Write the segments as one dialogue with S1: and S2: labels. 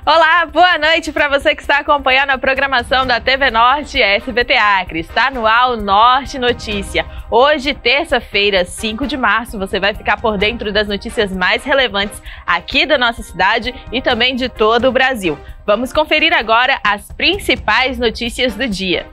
S1: Olá, boa noite para você que está acompanhando a programação da TV Norte SBT Acre. Está no ar o Norte Notícia. Hoje, terça-feira, 5 de março, você vai ficar por dentro das notícias mais relevantes aqui da nossa cidade e também de todo o Brasil. Vamos conferir agora as principais notícias do dia.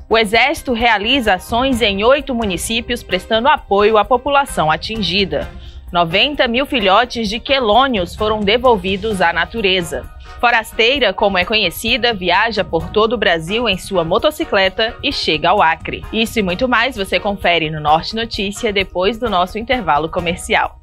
S1: O Exército realiza ações em 8 municípios prestando apoio à população atingida. 90 mil filhotes de quelônios foram devolvidos à natureza. Forasteira, como é conhecida, viaja por todo o Brasil em sua motocicleta e chega ao Acre. Isso e muito mais você confere no Norte Notícia depois do nosso intervalo comercial.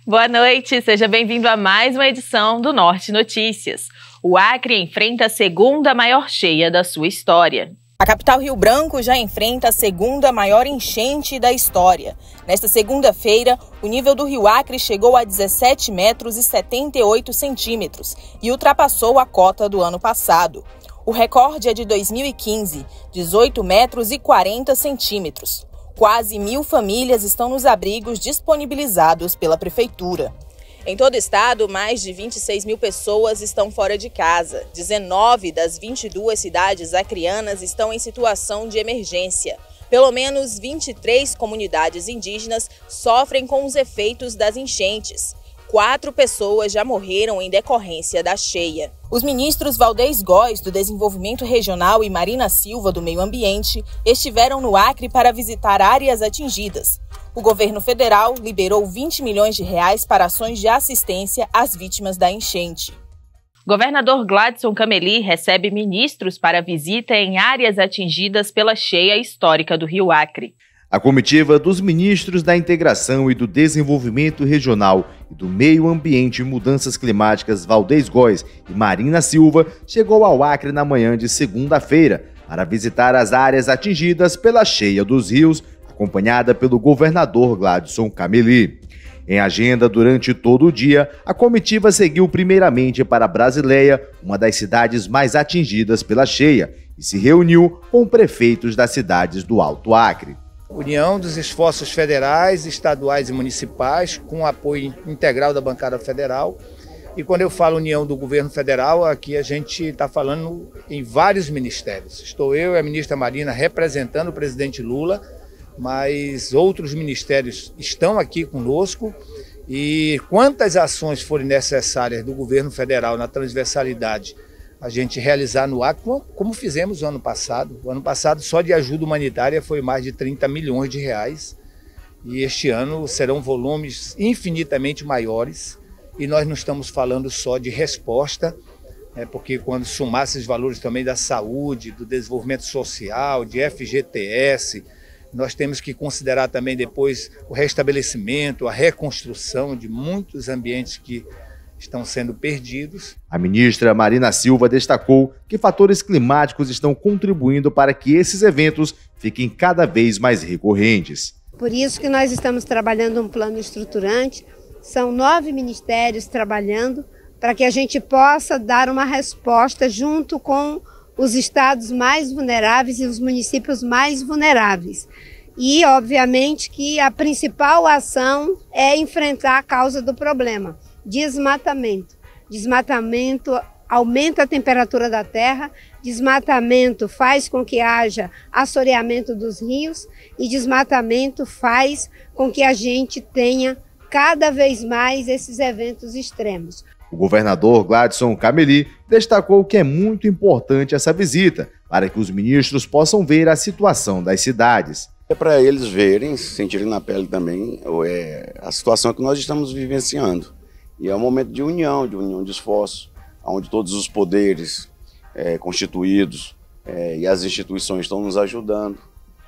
S1: Boa noite, seja bem-vindo a mais uma edição do Norte Notícias. O Acre enfrenta a segunda maior cheia da sua história.
S2: A capital Rio Branco já enfrenta a segunda maior enchente da história. Nesta segunda-feira, o nível do Rio Acre chegou a 17 metros e 78 centímetros e ultrapassou a cota do ano passado. O recorde é de 2015, 18 metros e 40 centímetros. Quase 1.000 famílias estão nos abrigos disponibilizados pela Prefeitura. Em todo o estado, mais de 26 mil pessoas estão fora de casa. 19 das 22 cidades acreanas estão em situação de emergência. Pelo menos 23 comunidades indígenas sofrem com os efeitos das enchentes. 4 pessoas já morreram em decorrência da cheia. Os ministros Valdez Góes, do Desenvolvimento Regional, e Marina Silva, do Meio Ambiente, estiveram no Acre para visitar áreas atingidas. O governo federal liberou 20 milhões de reais para ações de assistência às vítimas da enchente.
S1: Governador Gladson Cameli recebe ministros para visita em áreas atingidas pela cheia histórica do Rio Acre.
S3: A comitiva dos ministros da Integração e do Desenvolvimento Regional e do Meio Ambiente e Mudanças Climáticas, Valdez Góes e Marina Silva, chegou ao Acre na manhã de segunda-feira para visitar as áreas atingidas pela cheia dos rios, acompanhada pelo governador Gladson Cameli. Em agenda durante todo o dia, a comitiva seguiu primeiramente para Brasileia, uma das cidades mais atingidas pela cheia, e se reuniu com prefeitos das cidades do Alto Acre.
S4: União dos esforços federais, estaduais e municipais, com o apoio integral da bancada federal. E quando eu falo união do governo federal, aqui a gente está falando em vários ministérios. Estou eu e a ministra Marina representando o presidente Lula, mas outros ministérios estão aqui conosco. E quantas ações forem necessárias do governo federal na transversalidade a gente realizar no Acre, como fizemos o ano passado. O ano passado, só de ajuda humanitária, foi mais de 30 milhões de reais. E este ano serão volumes infinitamente maiores. E nós não estamos falando só de resposta, porque quando somar esses valores também da saúde, do desenvolvimento social, de FGTS, nós temos que considerar também depois o restabelecimento, a reconstrução de muitos ambientes que estão sendo perdidos.
S3: A ministra Marina Silva destacou que fatores climáticos estão contribuindo para que esses eventos fiquem cada vez mais recorrentes.
S5: Por isso que nós estamos trabalhando um plano estruturante, são 9 ministérios trabalhando para que a gente possa dar uma resposta junto com os estados mais vulneráveis e os municípios mais vulneráveis. E, obviamente, que a principal ação é enfrentar a causa do problema. Desmatamento. Desmatamento aumenta a temperatura da terra, desmatamento faz com que haja assoreamento dos rios e desmatamento faz com que a gente tenha cada vez mais esses eventos extremos.
S3: O governador Gladson Cameli destacou que é muito importante essa visita para que os ministros possam ver a situação das cidades.
S6: É para eles verem, sentirem na pele também a situação que nós estamos vivenciando. E é um momento de união de esforços, onde todos os poderes constituídos e as instituições estão nos ajudando,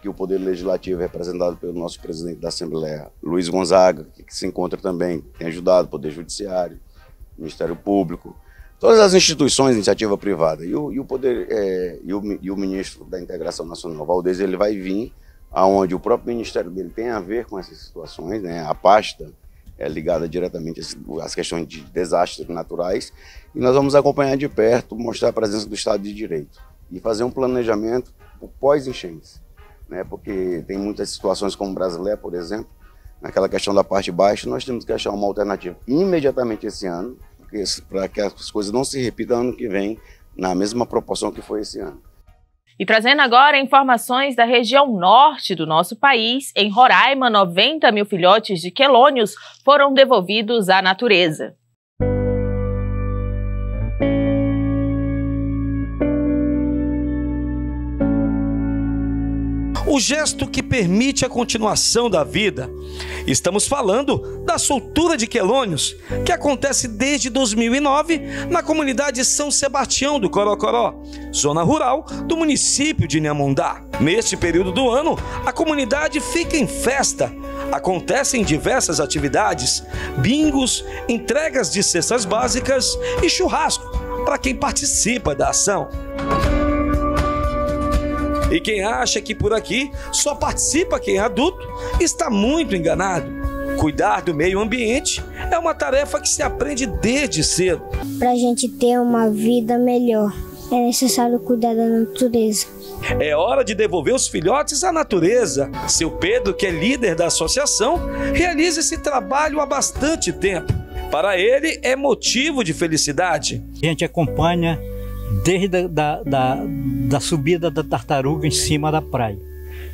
S6: que o Poder Legislativo é representado pelo nosso presidente da Assembleia, Luiz Gonzaga, que se encontra também, tem ajudado o Poder Judiciário, Ministério Público, todas as instituições de iniciativa privada. E o ministro da Integração Nacional, Valdez, ele vai vir aonde o próprio ministério dele tem a ver com essas situações, né? A pasta ligada diretamente às questões de desastres naturais, e nós vamos acompanhar de perto, mostrar a presença do Estado de Direito e fazer um planejamento pós-enchentes, né? Porque tem muitas situações como Brasileia, por exemplo, naquela questão da parte baixa, nós temos que achar uma alternativa imediatamente esse ano, para que as coisas não se repitam ano que vem na mesma proporção que foi esse ano.
S1: E trazendo agora informações da região norte do nosso país, em Roraima, 90 mil filhotes de quelônios foram devolvidos à natureza.
S7: O gesto que permite a continuação da vida. Estamos falando da soltura de quelônios, que acontece desde 2009 na comunidade São Sebastião do Corocoró, zona rural do município de Inhamundá. Neste período do ano, a comunidade fica em festa. Acontecem diversas atividades, bingos, entregas de cestas básicas e churrasco para quem participa da ação. E quem acha que por aqui só participa quem é adulto, está muito enganado. Cuidar do meio ambiente é uma tarefa que se aprende desde cedo.
S8: Para a gente ter uma vida melhor, é necessário cuidar da natureza.
S7: É hora de devolver os filhotes à natureza. Seu Pedro, que é líder da associação, realiza esse trabalho há bastante tempo. Para ele, é motivo de felicidade.
S9: A gente acompanha desde da subida da tartaruga em cima da praia.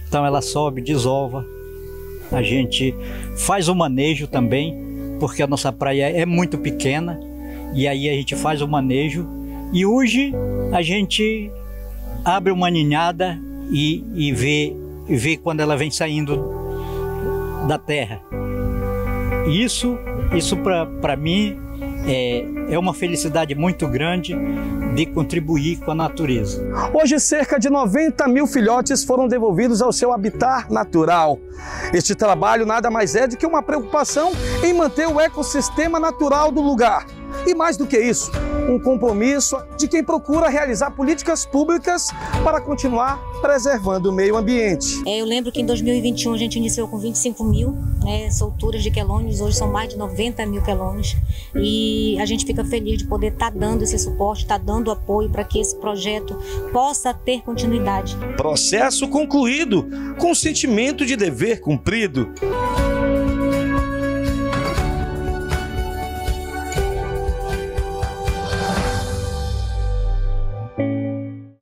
S9: Então ela sobe, desova, a gente faz o manejo também, porque a nossa praia é muito pequena, e aí a gente faz o manejo, e hoje a gente abre uma ninhada e vê quando ela vem saindo da terra. Isso para mim é uma felicidade muito grande de contribuir com a natureza.
S7: Hoje, cerca de 90 mil filhotes foram devolvidos ao seu habitat natural. Este trabalho nada mais é do que uma preocupação em manter o ecossistema natural do lugar. E mais do que isso, um compromisso de quem procura realizar políticas públicas para continuar preservando o meio ambiente.
S10: Eu lembro que em 2021 a gente iniciou com 25 mil solturas de quelônios, hoje são mais de 90 mil quelônios, e a gente fica feliz de poder estar dando esse suporte, estar dando apoio para que esse projeto possa ter continuidade.
S7: Processo concluído, com sentimento de dever cumprido.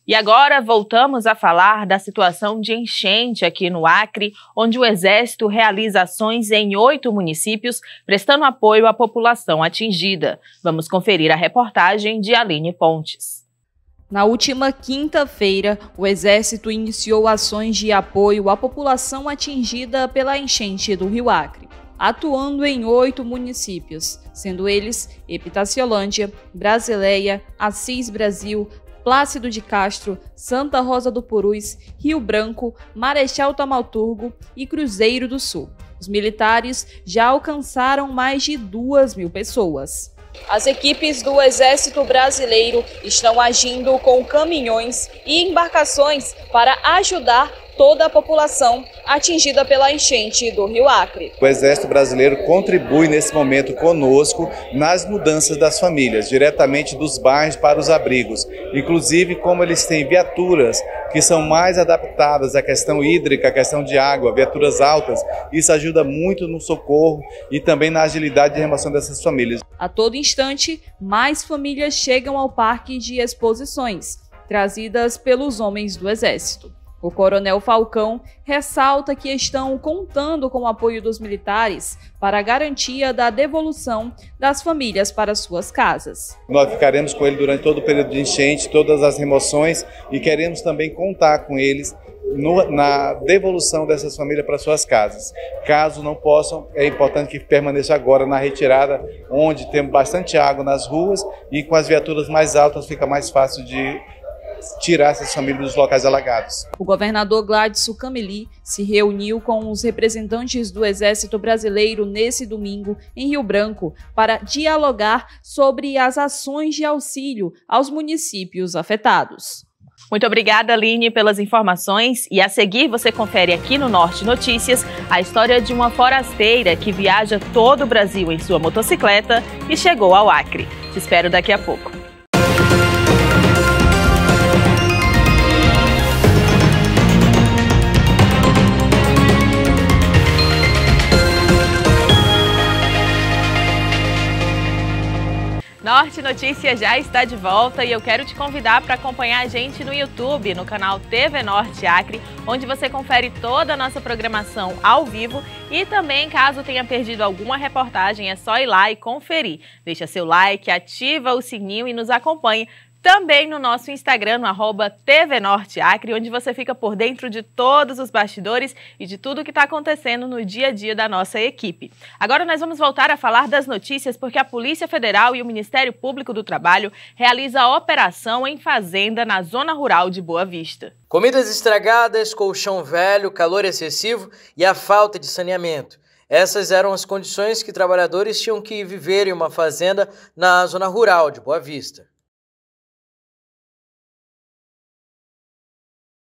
S1: E agora voltamos a falar da situação de enchente aqui no Acre, onde o Exército realiza ações em 8 municípios, prestando apoio à população atingida. Vamos conferir a reportagem de Aline Pontes.
S11: Na última quinta-feira, o Exército iniciou ações de apoio à população atingida pela enchente do Rio Acre, atuando em 8 municípios, sendo eles Epitaciolândia, Brasileia, Assis Brasil, Plácido de Castro, Santa Rosa do Purus, Rio Branco, Marechal Taumaturgo e Cruzeiro do Sul. Os militares já alcançaram mais de 2.000 pessoas. As equipes do Exército Brasileiro estão agindo com caminhões e embarcações para ajudar toda a população atingida pela enchente do Rio Acre.
S12: O Exército Brasileiro contribui nesse momento conosco nas mudanças das famílias, diretamente dos bairros para os abrigos. Inclusive, como eles têm viaturas que são mais adaptadas à questão hídrica, à questão de água, viaturas altas, isso ajuda muito no socorro e também na agilidade de remoção dessas famílias.
S11: A todo instante, mais famílias chegam ao parque de exposições, trazidas pelos homens do Exército. O coronel Falcão ressalta que estão contando com o apoio dos militares para a garantia da devolução das famílias para suas casas.
S12: Nós ficaremos com ele durante todo o período de enchente, todas as remoções, e queremos também contar com eles na devolução dessas famílias para suas casas. Caso não possam, é importante que permaneçam agora na retirada, onde temos bastante água nas ruas, e com as viaturas mais altas fica mais fácil de tirar essas famílias dos locais alagados.
S11: O governador Gladson Cameli se reuniu com os representantes do Exército Brasileiro nesse domingo em Rio Branco para dialogar sobre as ações de auxílio aos municípios afetados.
S1: Muito obrigada, Aline, pelas informações. E a seguir, você confere aqui no Norte Notícias a história de uma forasteira que viaja todo o Brasil em sua motocicleta e chegou ao Acre. Te espero daqui a pouco. Norte Notícias já está de volta e eu quero te convidar para acompanhar a gente no YouTube, no canal TV Norte Acre, onde você confere toda a nossa programação ao vivo e também, caso tenha perdido alguma reportagem, é só ir lá e conferir. Deixa seu like, ativa o sininho e nos acompanhe também no nosso Instagram, no @TV Norte Acre, onde você fica por dentro de todos os bastidores e de tudo que está acontecendo no dia a dia da nossa equipe. Agora nós vamos voltar a falar das notícias porque a Polícia Federal e o Ministério Público do Trabalho realizam a operação em fazenda na zona rural de Boa Vista.
S13: Comidas estragadas, colchão velho, calor excessivo e a falta de saneamento. Essas eram as condições que trabalhadores tinham que viver em uma fazenda na zona rural de Boa Vista.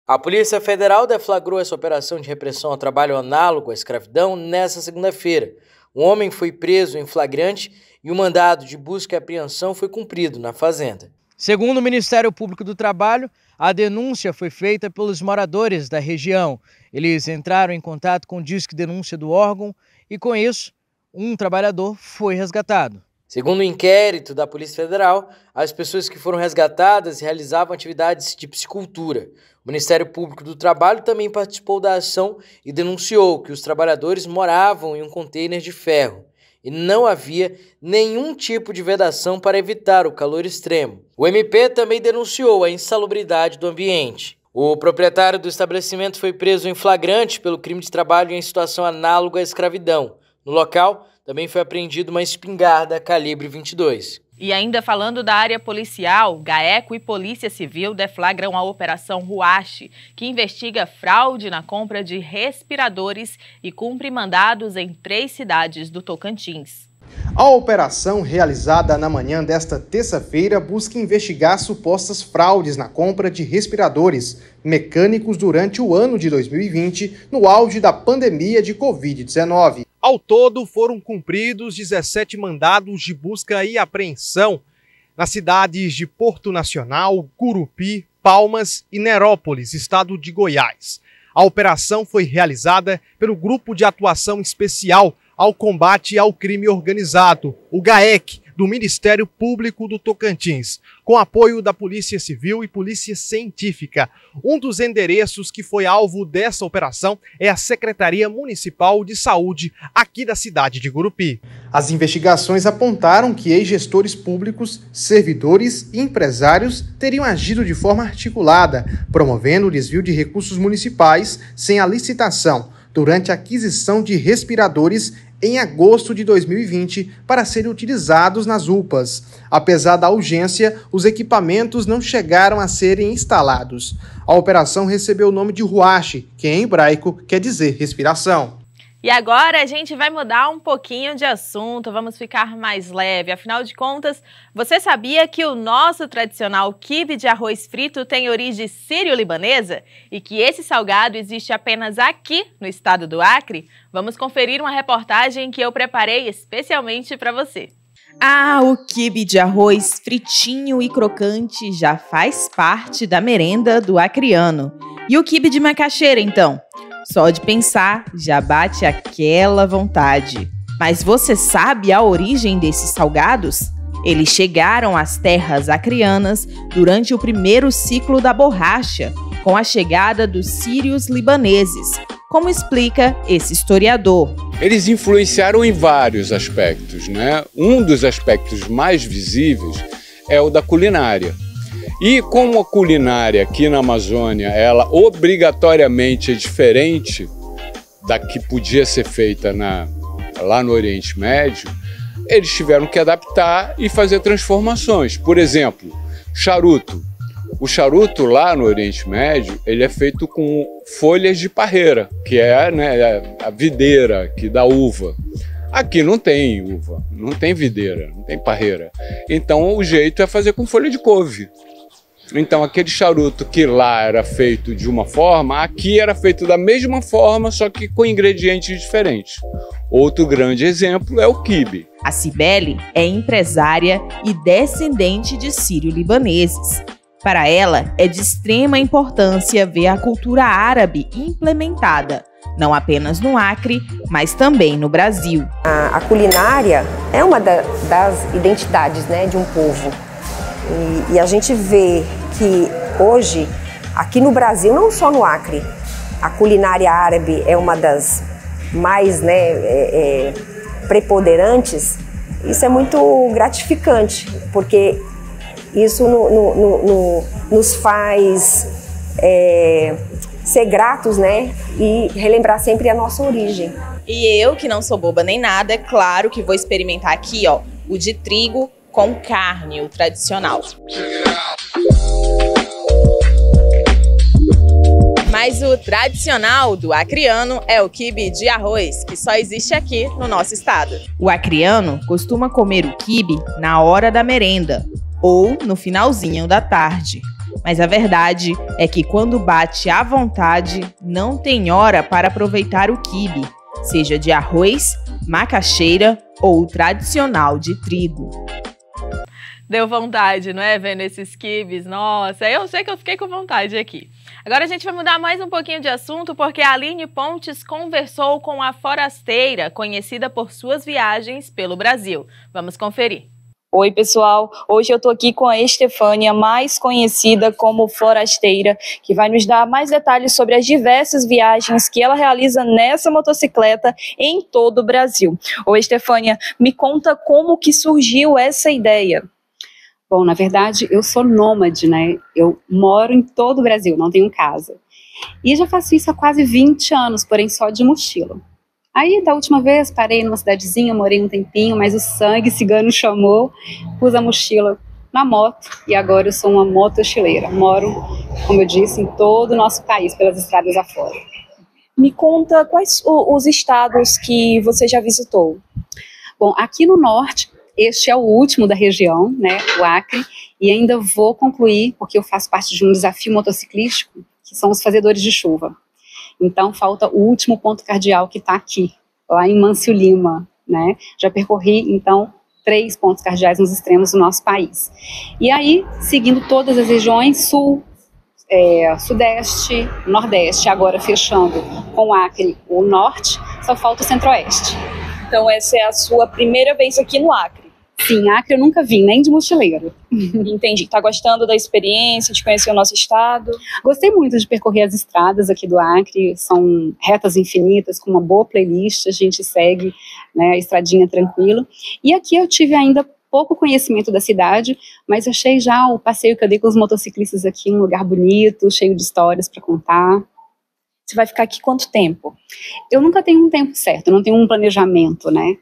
S13: A Polícia Federal deflagrou essa operação de repressão ao trabalho análogo à escravidão nesta segunda-feira. Um homem foi preso em flagrante e o mandado de busca e apreensão foi cumprido na fazenda.
S14: Segundo o Ministério Público do Trabalho, a denúncia foi feita pelos moradores da região. Eles entraram em contato com o Disque Denúncia do órgão e, com isso, um trabalhador foi resgatado.
S13: Segundo o inquérito da Polícia Federal, as pessoas que foram resgatadas realizavam atividades de piscicultura. O Ministério Público do Trabalho também participou da ação e denunciou que os trabalhadores moravam em um container de ferro e não havia nenhum tipo de vedação para evitar o calor extremo. O MP também denunciou a insalubridade do ambiente. O proprietário do estabelecimento foi preso em flagrante pelo crime de trabalho em situação análoga à escravidão. No local, também foi apreendida uma espingarda calibre 22.
S1: E ainda falando da área policial, GAECO e Polícia Civil deflagram a Operação Ruache, que investiga fraude na compra de respiradores e cumpre mandados em 3 cidades do Tocantins.
S15: A operação, realizada na manhã desta terça-feira, busca investigar supostas fraudes na compra de respiradores mecânicos durante o ano de 2020, no auge da pandemia de Covid-19. Ao todo, foram cumpridos 17 mandados de busca e apreensão nas cidades de Porto Nacional, Curupi, Palmas e Nerópolis, estado de Goiás. A operação foi realizada pelo Grupo de Atuação Especial ao Combate ao Crime Organizado, o GAEC, do Ministério Público do Tocantins, com apoio da Polícia Civil e Polícia Científica. Um dos endereços que foi alvo dessa operação é a Secretaria Municipal de Saúde, aqui da cidade de Gurupi. As investigações apontaram que ex-gestores públicos, servidores e empresários teriam agido de forma articulada, promovendo o desvio de recursos municipais sem a licitação, durante a aquisição de respiradores em agosto de 2020 para serem utilizados nas UPAs. Apesar da urgência, os equipamentos não chegaram a serem instalados. A operação recebeu o nome de Ruache, que em hebraico quer dizer respiração.
S1: E agora a gente vai mudar um pouquinho de assunto, vamos ficar mais leve. Afinal de contas, você sabia que o nosso tradicional quibe de arroz frito tem origem sírio-libanesa? E que esse salgado existe apenas aqui, no estado do Acre? Vamos conferir uma reportagem que eu preparei especialmente para você.
S2: Ah, o quibe de arroz fritinho e crocante já faz parte da merenda do acreano. E o quibe de macaxeira, então? Só de pensar, já bate aquela vontade. Mas você sabe a origem desses salgados? Eles chegaram às terras acreanas durante o primeiro ciclo da borracha, com a chegada dos sírios libaneses, como explica esse historiador.
S16: Eles influenciaram em vários aspectos, né? Um dos aspectos mais visíveis é o da culinária. E como a culinária aqui na Amazônia, ela obrigatoriamente é diferente da que podia ser feita lá no Oriente Médio, eles tiveram que adaptar e fazer transformações. Por exemplo, charuto. O charuto lá no Oriente Médio, ele é feito com folhas de parreira, que é, né, a videira aqui da uva. Aqui não tem uva, não tem videira, não tem parreira. Então o jeito é fazer com folha de couve. Então, aquele charuto que lá era feito de uma forma, aqui era feito da mesma forma, só que com ingredientes diferentes. Outro grande exemplo é o quibe.
S2: A Cibele é empresária e descendente de sírio-libaneses. Para ela, é de extrema importância ver a cultura árabe implementada, não apenas no Acre, mas também no Brasil.
S17: A culinária é uma das identidades, né, de um povo. E a gente vê que hoje, aqui no Brasil, não só no Acre, a culinária árabe é uma das mais, né, preponderantes. Isso é muito gratificante, porque isso nos faz ser gratos, né, e relembrar sempre a nossa origem.
S2: E eu, que não sou boba nem nada, é claro que vou experimentar aqui, ó, o de trigo com carne, o tradicional. Mas o tradicional do acreano é o quibe de arroz, que só existe aqui no nosso estado. O acreano costuma comer o quibe na hora da merenda ou no finalzinho da tarde. Mas a verdade é que quando bate à vontade, não tem hora para aproveitar o quibe, seja de arroz, macaxeira ou o tradicional de trigo.
S1: Deu vontade, não é? Vendo esses quibes. Nossa, eu sei que eu fiquei com vontade aqui. Agora a gente vai mudar mais um pouquinho de assunto, porque a Aline Pontes conversou com a forasteira, conhecida por suas viagens pelo Brasil. Vamos conferir.
S11: Oi, pessoal. Hoje eu tô aqui com a Estefânia, mais conhecida como forasteira, que vai nos dar mais detalhes sobre as diversas viagens que ela realiza nessa motocicleta em todo o Brasil. Oi, Estefânia, me conta como que surgiu essa ideia.
S18: Bom, na verdade, eu sou nômade, né? Eu moro em todo o Brasil, não tenho casa. E já faço isso há quase 20 anos, porém só de mochila. Aí, da última vez, parei numa cidadezinha, morei um tempinho, mas o sangue cigano chamou, pus a mochila na moto e agora eu sou uma motochileira. Moro, como eu disse, em todo o nosso país, pelas estradas afora.
S11: Me conta quais os estados que você já visitou.
S18: Bom, aqui no norte, este é o último da região, né, o Acre, e ainda vou concluir, porque eu faço parte de um desafio motociclístico, que são os fazedores de chuva. Então, falta o último ponto cardeal que está aqui, lá em Mâncio Lima, né? Já percorri, então, 3 pontos cardeais nos extremos do nosso país. E aí, seguindo todas as regiões, sul, sudeste, nordeste, agora fechando com o Acre, o norte, só falta o centro-oeste.
S11: Então, essa é a sua primeira vez aqui no Acre?
S18: Sim, Acre eu nunca vim, nem de mochileiro.
S11: Entendi. Tá gostando da experiência, de conhecer o nosso estado?
S18: Gostei muito de percorrer as estradas aqui do Acre, são retas infinitas, com uma boa playlist, a gente segue, né, a estradinha tranquila. E aqui eu tive ainda pouco conhecimento da cidade, mas achei já o passeio que eu dei com os motociclistas aqui um lugar bonito, cheio de histórias para contar.
S11: Você vai ficar aqui quanto tempo?
S18: Eu nunca tenho um tempo certo, não tenho um planejamento, né?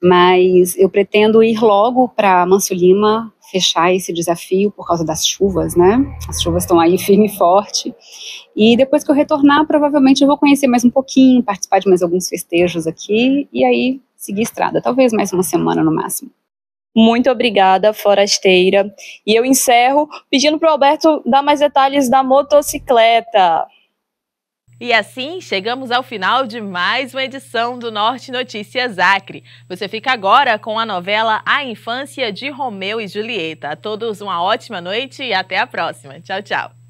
S18: Mas eu pretendo ir logo para Mâncio Lima, fechar esse desafio por causa das chuvas, né? As chuvas estão aí firme e forte. E depois que eu retornar, provavelmente eu vou conhecer mais um pouquinho, participar de mais alguns festejos aqui e aí seguir estrada, talvez mais uma semana no máximo.
S11: Muito obrigada, forasteira. E eu encerro pedindo para o Alberto dar mais detalhes da motocicleta.
S1: E assim, chegamos ao final de mais uma edição do Norte Notícias Acre. Você fica agora com a novela A Infância de Romeu e Julieta. A todos uma ótima noite e até a próxima. Tchau, tchau.